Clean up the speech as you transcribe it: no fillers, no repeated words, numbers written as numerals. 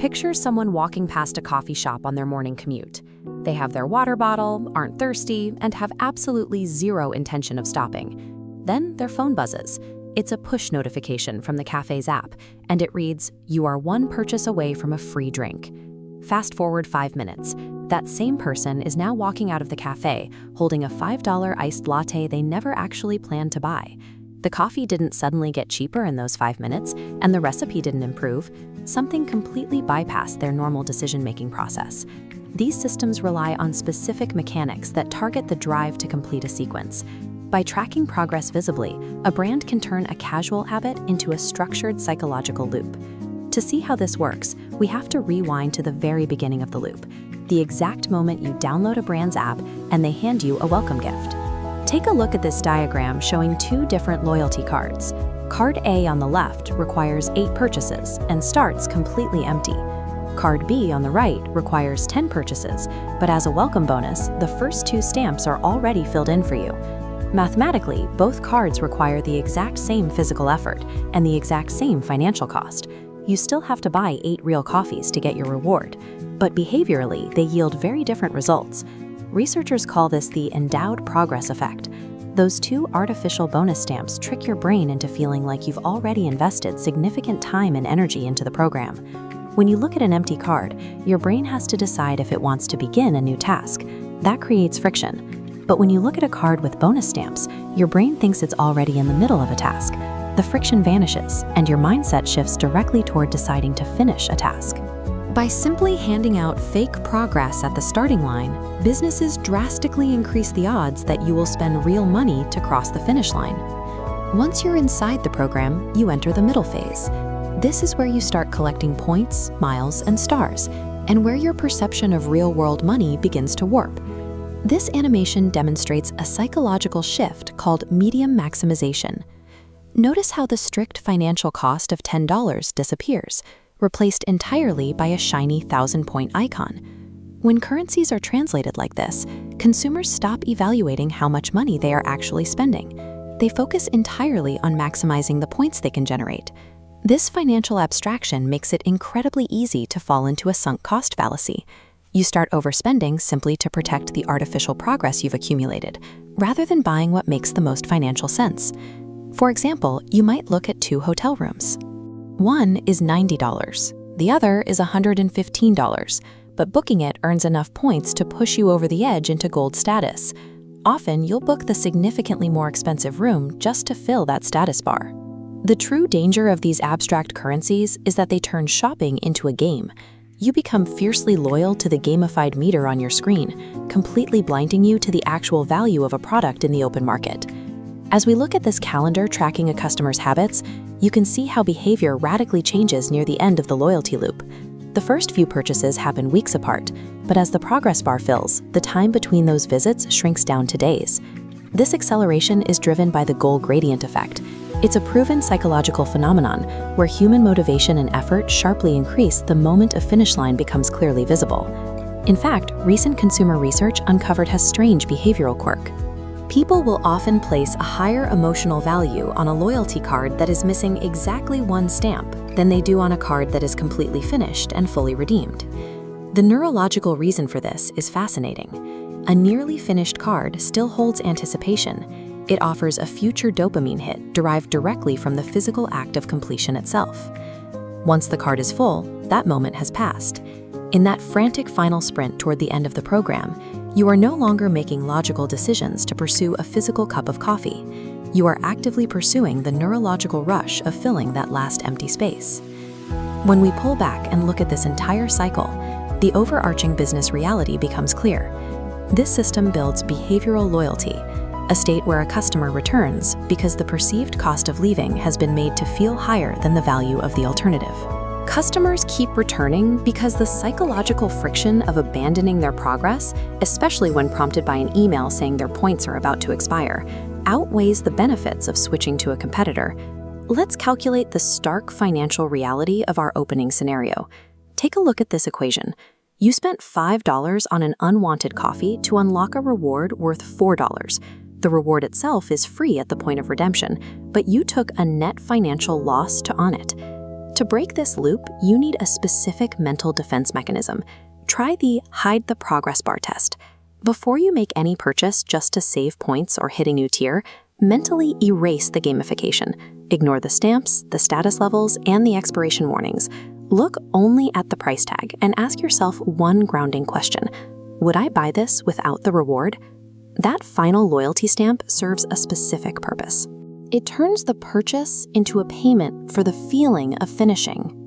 Picture someone walking past a coffee shop on their morning commute. They have their water bottle, aren't thirsty, and have absolutely zero intention of stopping. Then their phone buzzes. It's a push notification from the cafe's app, and it reads, "You are one purchase away from a free drink." Fast forward 5 minutes. That same person is now walking out of the cafe, holding a $5 iced latte they never actually planned to buy. The coffee didn't suddenly get cheaper in those 5 minutes, and the recipe didn't improve. Something completely bypassed their normal decision-making process. These systems rely on specific mechanics that target the drive to complete a sequence. By tracking progress visibly, a brand can turn a casual habit into a structured psychological loop. To see how this works, we have to rewind to the very beginning of the loop, the exact moment you download a brand's app and they hand you a welcome gift. Take a look at this diagram showing 2 different loyalty cards. Card A on the left requires 8 purchases and starts completely empty. Card B on the right requires 10 purchases, but as a welcome bonus, the first 2 stamps are already filled in for you. Mathematically, both cards require the exact same physical effort and the exact same financial cost. You still have to buy 8 real coffees to get your reward, but behaviorally, they yield very different results. Researchers call this the endowed progress effect. Those 2 artificial bonus stamps trick your brain into feeling like you've already invested significant time and energy into the program. When you look at an empty card, your brain has to decide if it wants to begin a new task. That creates friction. But when you look at a card with bonus stamps, your brain thinks it's already in the middle of a task. The friction vanishes, and your mindset shifts directly toward deciding to finish a task. By simply handing out fake progress at the starting line, businesses drastically increase the odds that you will spend real money to cross the finish line. Once you're inside the program, you enter the middle phase. This is where you start collecting points, miles, and stars, and where your perception of real-world money begins to warp. This animation demonstrates a psychological shift called medium maximization. Notice how the strict financial cost of $10 disappears, replaced entirely by a shiny 1,000-point icon. When currencies are translated like this, consumers stop evaluating how much money they are actually spending. They focus entirely on maximizing the points they can generate. This financial abstraction makes it incredibly easy to fall into a sunk cost fallacy. You start overspending simply to protect the artificial progress you've accumulated, rather than buying what makes the most financial sense. For example, you might look at 2 hotel rooms. One is $90, the other is $115, but booking it earns enough points to push you over the edge into gold status. Often, you'll book the significantly more expensive room just to fill that status bar. The true danger of these abstract currencies is that they turn shopping into a game. You become fiercely loyal to the gamified meter on your screen, completely blinding you to the actual value of a product in the open market. As we look at this calendar tracking a customer's habits, you can see how behavior radically changes near the end of the loyalty loop. The first few purchases happen weeks apart, but as the progress bar fills, the time between those visits shrinks down to days. This acceleration is driven by the goal gradient effect. It's a proven psychological phenomenon where human motivation and effort sharply increase the moment a finish line becomes clearly visible. In fact, recent consumer research uncovered a strange behavioral quirk. People will often place a higher emotional value on a loyalty card that is missing exactly 1 stamp than they do on a card that is completely finished and fully redeemed. The neurological reason for this is fascinating. A nearly finished card still holds anticipation. It offers a future dopamine hit derived directly from the physical act of completion itself. Once the card is full, that moment has passed. In that frantic final sprint toward the end of the program, you are no longer making logical decisions to pursue a physical cup of coffee. You are actively pursuing the neurological rush of filling that last empty space. When we pull back and look at this entire cycle, the overarching business reality becomes clear. This system builds behavioral loyalty, a state where a customer returns because the perceived cost of leaving has been made to feel higher than the value of the alternative. Customers keep returning because the psychological friction of abandoning their progress, especially when prompted by an email saying their points are about to expire, outweighs the benefits of switching to a competitor. Let's calculate the stark financial reality of our opening scenario. Take a look at this equation. You spent $5 on an unwanted coffee to unlock a reward worth $4. The reward itself is free at the point of redemption, but you took a net financial loss to earn it. To To break this loop, you need a specific mental defense mechanism. Try the hide the progress bar test. Before you make any purchase just to save points or hit a new tier, mentally erase the gamification. Ignore the stamps, the status levels, and the expiration warnings. Look only at the price tag and ask yourself one grounding question. Would I buy this without the reward? That final loyalty stamp serves a specific purpose. It turns the purchase into a payment for the feeling of finishing.